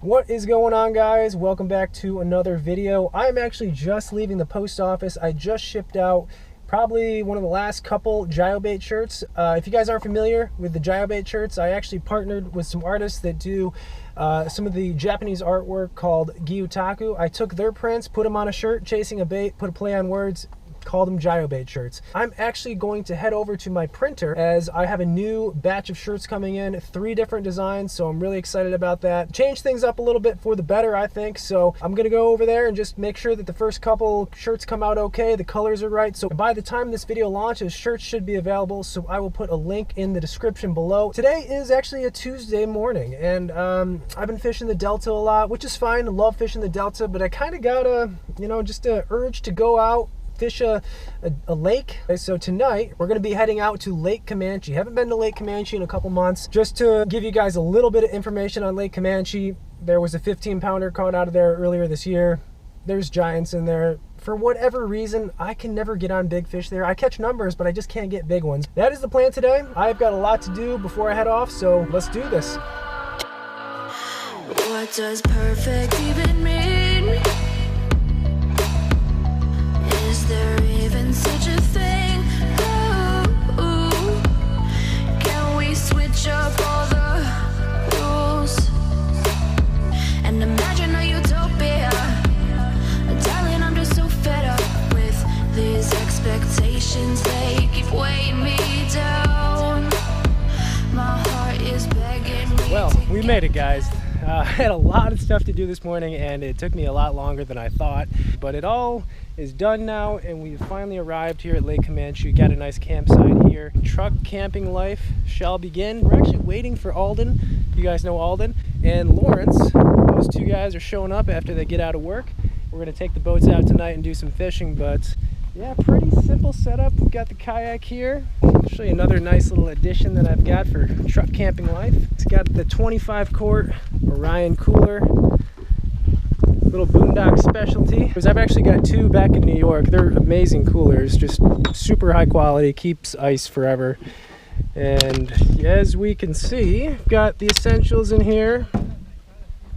What is going on, guys? Welcome back to another video. I'm actually just leaving the post office. I just shipped out probably one of the last couple gyobait shirts. If you guys aren't familiar with the gyobait shirts, I actually partnered with some artists that do some of the Japanese artwork called gyutaku. I took their prints, put them on a shirt, chasing a bait, put a play on words, called them gyobait shirts. I'm actually going to head over to my printer as I have a new batch of shirts coming in, 3 different designs, so I'm really excited about that. Change things up a little bit for the better, I think, so I'm gonna go over there and just make sure that the first couple shirts come out okay, the colors are right. So by the time this video launches, shirts should be available, so I will put a link in the description below. Today is actually a Tuesday morning, and I've been fishing the Delta a lot, which is fine. I love fishing the Delta, but I kind of got a, just an urge to go out, fish a lake. So tonight we're going to be heading out to Lake Comanche. Haven't been to Lake Comanche in a couple months. Just to give you guys a little bit of information on Lake Comanche, there was a 15-pounder caught out of there earlier this year. There's giants in there. For whatever reason, I can never get on big fish there. I catch numbers, but I just can't get big ones. That is the plan today. I've got a lot to do before I head off, so let's do this. What does perfect even mean? Is there even such a thing? Ooh, can we switch up all the rules and imagine a utopia? Darling, I'm just so fed up with these expectations. They keep weighing me down. My heart is begging me. Well, we made it, guys. I had a lot of stuff to do this morning, and it took me a lot longer than I thought, but it all is done now, and we've finally arrived here at Lake Comanche. Got a nice campsite here. Truck camping life shall begin. We're actually waiting for Alden. You guys know Alden and Lawrence. Those two guys are showing up after they get out of work. We're going to take the boats out tonight and do some fishing, but yeah, pretty simple setup. We've got the kayak here. I'll show you another nice little addition that I've got for truck camping life. It's got the 25-quart Orion cooler, little boondock specialty. Because I've actually got 2 back in New York. They're amazing coolers, just super high quality, keeps ice forever. And as we can see, I've got the essentials in here.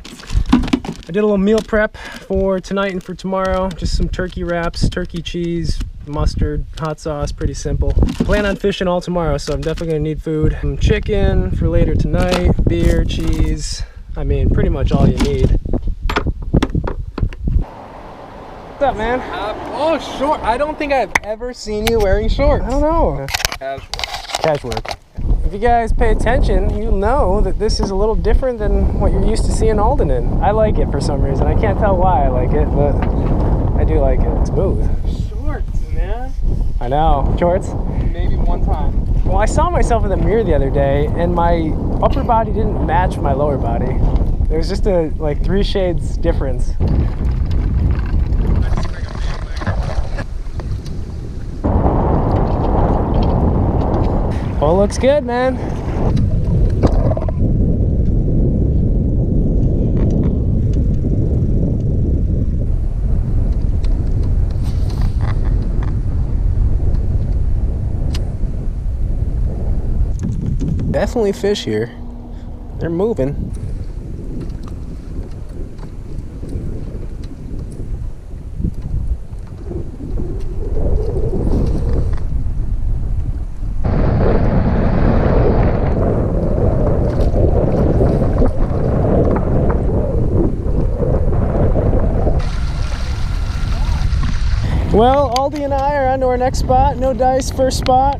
I did a little meal prep for tonight and for tomorrow. Just some turkey wraps, turkey cheese, mustard, hot sauce, pretty simple. Plan on fishing all tomorrow, so I'm definitely gonna need food. Some chicken for later tonight, beer, cheese. I mean, pretty much all you need. What's up, man? Oh, short. I don't think I've ever seen you wearing shorts. I don't know. Casual. If you guys pay attention, you'll know that this is a little different than what you're used to seeing Alden in. I like it for some reason. I can't tell why I like it, but I do like it. It's smooth. Shorts, man. I know. Shorts? Maybe one time. Well, I saw myself in the mirror the other day, and my upper body didn't match my lower body. There was just a, 3 shades difference. Well, looks good, man. Definitely fish here. They're moving. Well, Aldi and I are on to our next spot. No dice, first spot.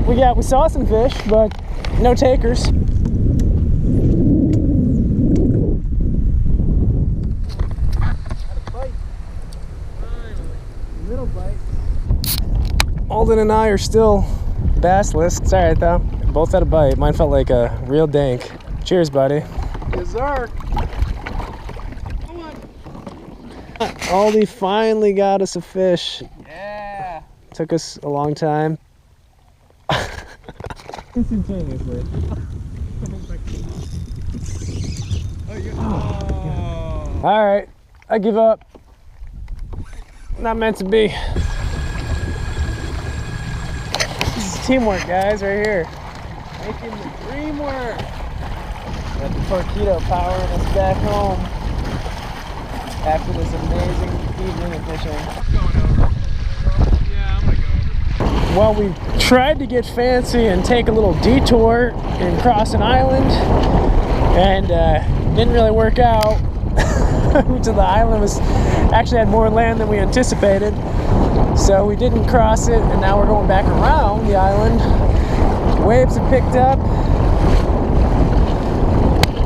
We saw some fish, but no takers. Little bite. Alden and I are still bassless. It's alright though. Both had a bite. Mine felt like a real dank. Cheers, buddy. Yes, sir. Aldi finally got us a fish. Yeah. Took us a long time. Instantaneously. Oh. All right, I give up. Not meant to be. This is teamwork, guys, right here. Making the dream work. Got the torpedo powering us back home after this amazing evening of fishing. Well, we tried to get fancy and take a little detour and cross an island, and didn't really work out. To the island was actually had more land than we anticipated, so we didn't cross it, and now we're going back around the island. Waves have picked up,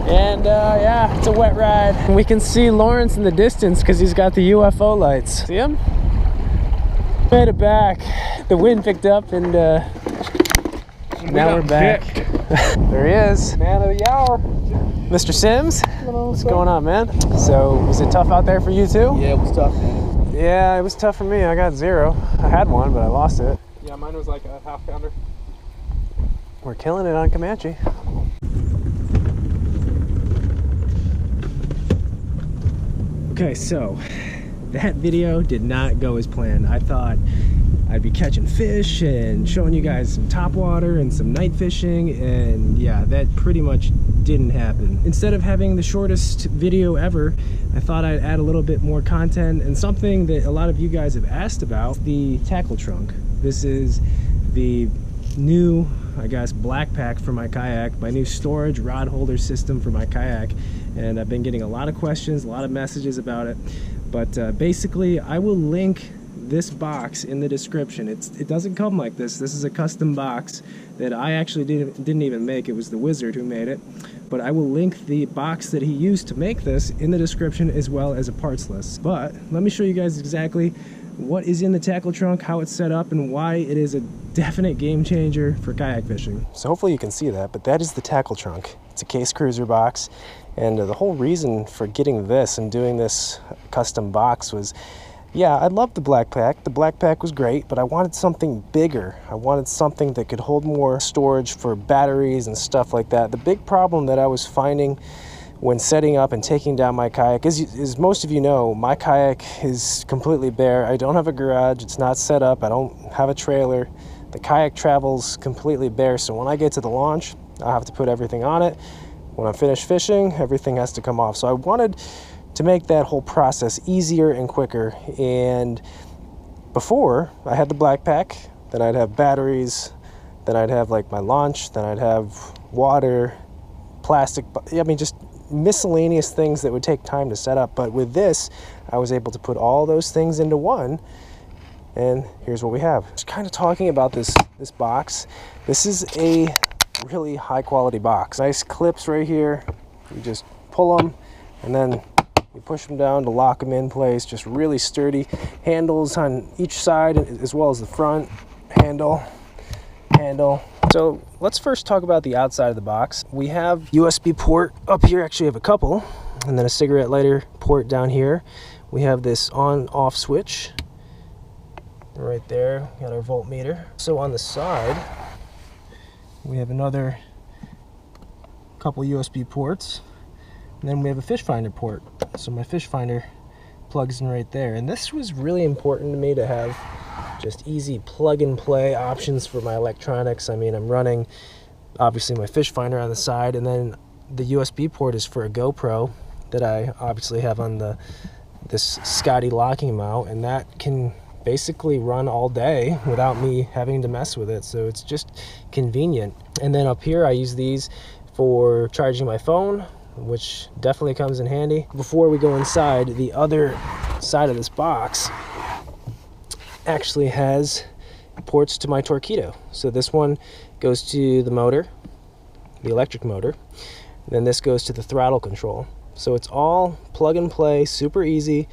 and yeah, it's a wet ride. We can see Lawrence in the distance because he's got the UFO lights. See him? Made it back. The wind picked up, and now we're back. There he is, man of the hour, Mr. Sims. What's going on, man? So, was it tough out there for you too? Yeah, it was tough, man. Yeah, it was tough for me. I got 0. I had one, but I lost it. Yeah, mine was like a half pounder. We're killing it on Comanche. Okay, so that video did not go as planned. I thought I'd be catching fish and showing you guys some topwater and some night fishing, and yeah, that pretty much didn't happen. Instead of having the shortest video ever, I thought I'd add a little bit more content and something that a lot of you guys have asked about, the tackle trunk. This is the new, I guess, Blackpak for my kayak, my new storage rod holder system for my kayak, and I've been getting a lot of questions, a lot of messages about it. But basically, I will link this box in the description. It doesn't come like this. This is a custom box that I actually didn't even make. It was the wizard who made it. But I will link the box that he used to make this in the description, as well as a parts list. But let me show you guys exactly what is in the tackle trunk, how it's set up, and why it is a definite game changer for kayak fishing. So hopefully you can see that, but that is the tackle trunk. It's a case cruiser box, and the whole reason for getting this and doing this custom box was, yeah, I loved the Blackpak. The Blackpak was great, but I wanted something bigger. I wanted something that could hold more storage for batteries and stuff like that. The big problem that I was finding when setting up and taking down my kayak is, as most of you know, my kayak is completely bare. I don't have a garage. It's not set up. I don't have a trailer. The kayak travels completely bare, so when I get to the launch, I have to put everything on it. When I'm finished fishing, everything has to come off. So I wanted to make that whole process easier and quicker. And before, I had the Blackpak, then I'd have batteries, then I'd have like my launch, then I'd have water, plastic, I mean, just miscellaneous things that would take time to set up. But with this, I was able to put all those things into one, and here's what we have. Just kind of talking about this box. This is a really high quality box. Nice clips right here. You just pull them, and then you push them down to lock them in place. Just really sturdy. Handles on each side, as well as the front handle. So let's first talk about the outside of the box. We have USB port up here. Actually, I have a couple, and then a cigarette lighter port down here. We have this on-off switch right there. Got our voltmeter. So on the side, we have another couple USB ports, and then we have a fish finder port. So my fish finder plugs in right there, and this was really important to me to have just easy plug and play options for my electronics. I mean, I'm running obviously my fish finder on the side, and then the USB port is for a GoPro that I obviously have on this Scotty locking mount, and that can basically run all day without me having to mess with it, so it's just convenient. And then up here I use these for charging my phone, which definitely comes in handy. Before we go inside, the other side of this box actually has ports to my Torqeedo. So this one goes to the motor, the electric motor, and then this goes to the throttle control. So it's all plug and play, super easy.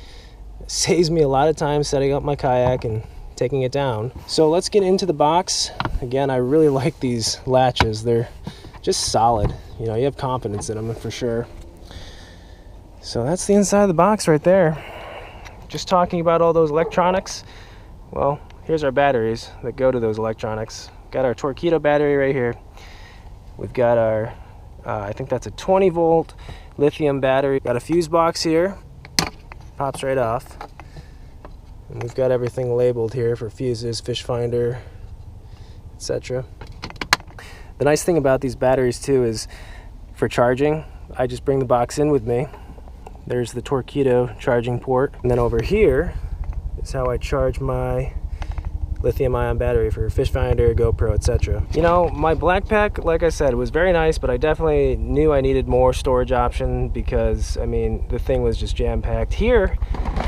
It saves me a lot of time setting up my kayak and taking it down. So let's get into the box. Again, I really like these latches. They're just solid. You know, you have confidence in them for sure. So that's the inside of the box right there. Just talking about all those electronics. Well, here's our batteries that go to those electronics. Got our Torqeedo battery right here. We've got our, I think that's a 20 volt lithium battery. Got a fuse box here. Pops right off. And we've got everything labeled here for fuses, fish finder, etc. The nice thing about these batteries too is for charging, I just bring the box in with me. There's the Torpedo charging port. And then over here is how I charge my lithium-ion battery for fish finder, GoPro, etc. You know, my Blackpak, like I said, was very nice, but I definitely knew I needed more storage option because, I mean, the thing was just jam-packed. Here,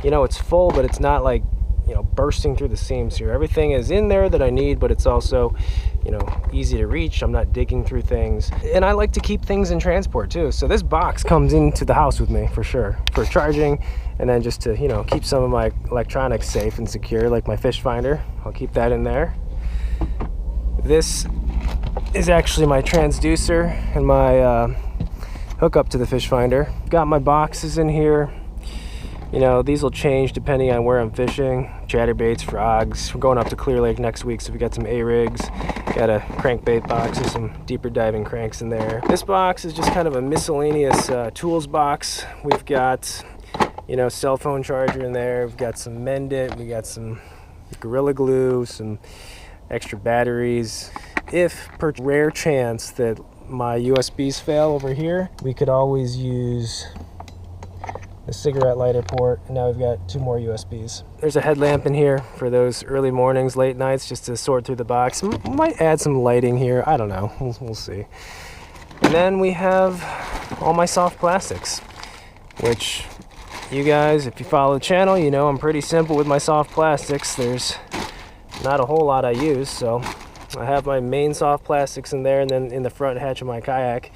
you know, it's full, but it's not like, you know, bursting through the seams here. Everything is in there that I need, but it's also, you know, easy to reach. I'm not digging through things. And I like to keep things in transport too. So this box comes into the house with me for sure, for charging, and then just to, you know, keep some of my electronics safe and secure, like my fish finder. I'll keep that in there. This is actually my transducer and my hookup to the fish finder. Got my boxes in here. You know, these will change depending on where I'm fishing. Chatterbaits, frogs. We're going up to Clear Lake next week, so we got some A-rigs. Got a crankbait box with some deeper diving cranks in there. This box is just kind of a miscellaneous tools box. We've got, you know, cell phone charger in there. We've got some Mend It. We got some Gorilla Glue, some extra batteries. If per rare chance that my USBs fail over here, we could always use the cigarette lighter port, and now we've got 2 more USBs. There's a headlamp in here for those early mornings, late nights, just to sort through the box. Might add some lighting here, I don't know, we'll see. And then we have all my soft plastics, which you guys, if you follow the channel, you know I'm pretty simple with my soft plastics. There's not a whole lot I use, so I have my main soft plastics in there, and then in the front hatch of my kayak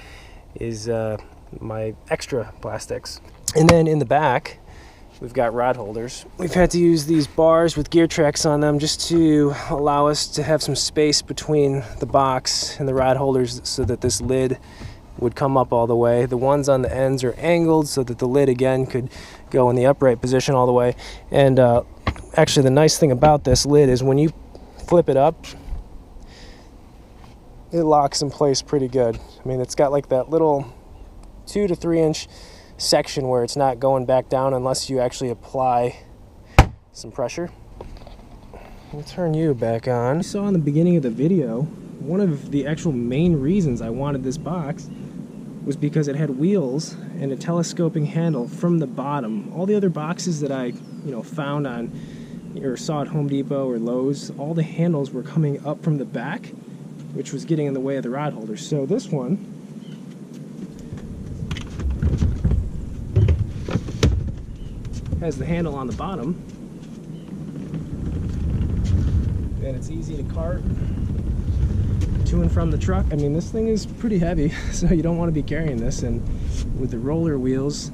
is my extra plastics. And then in the back, we've got rod holders. We've had to use these bars with gear tracks on them just to allow us to have some space between the box and the rod holders so that this lid would come up all the way. The ones on the ends are angled so that the lid again could go in the upright position all the way. And actually the nice thing about this lid is when you flip it up, it locks in place pretty good. I mean, it's got like that little 2 to 3 inch section where it's not going back down unless you actually apply some pressure. We'll turn you back on. You saw in the beginning of the video, one of the actual main reasons I wanted this box was because it had wheels and a telescoping handle from the bottom. All the other boxes that I, found on or saw at Home Depot or Lowe's, all the handles were coming up from the back, which was getting in the way of the rod holders. So this one has the handle on the bottom, and it's easy to cart to and from the truck. I mean, this thing is pretty heavy, so you don't want to be carrying this, and with the roller wheels,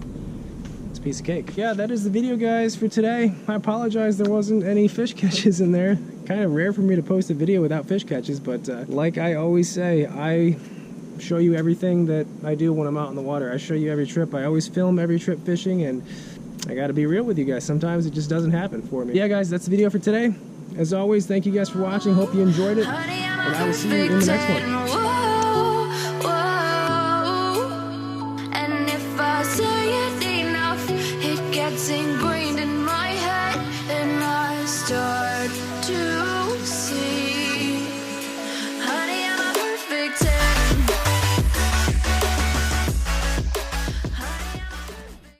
it's a piece of cake. Yeah, that is the video, guys, for today. I apologize there wasn't any fish catches in there. Kind of rare for me to post a video without fish catches, but like I always say, I show you everything that I do when I'm out in the water. I show you every trip. I always film every trip fishing, and I gotta be real with you guys. Sometimes it just doesn't happen for me. Yeah, guys, that's the video for today. As always, thank you guys for watching. Hope you enjoyed it, and I will see you in the next one.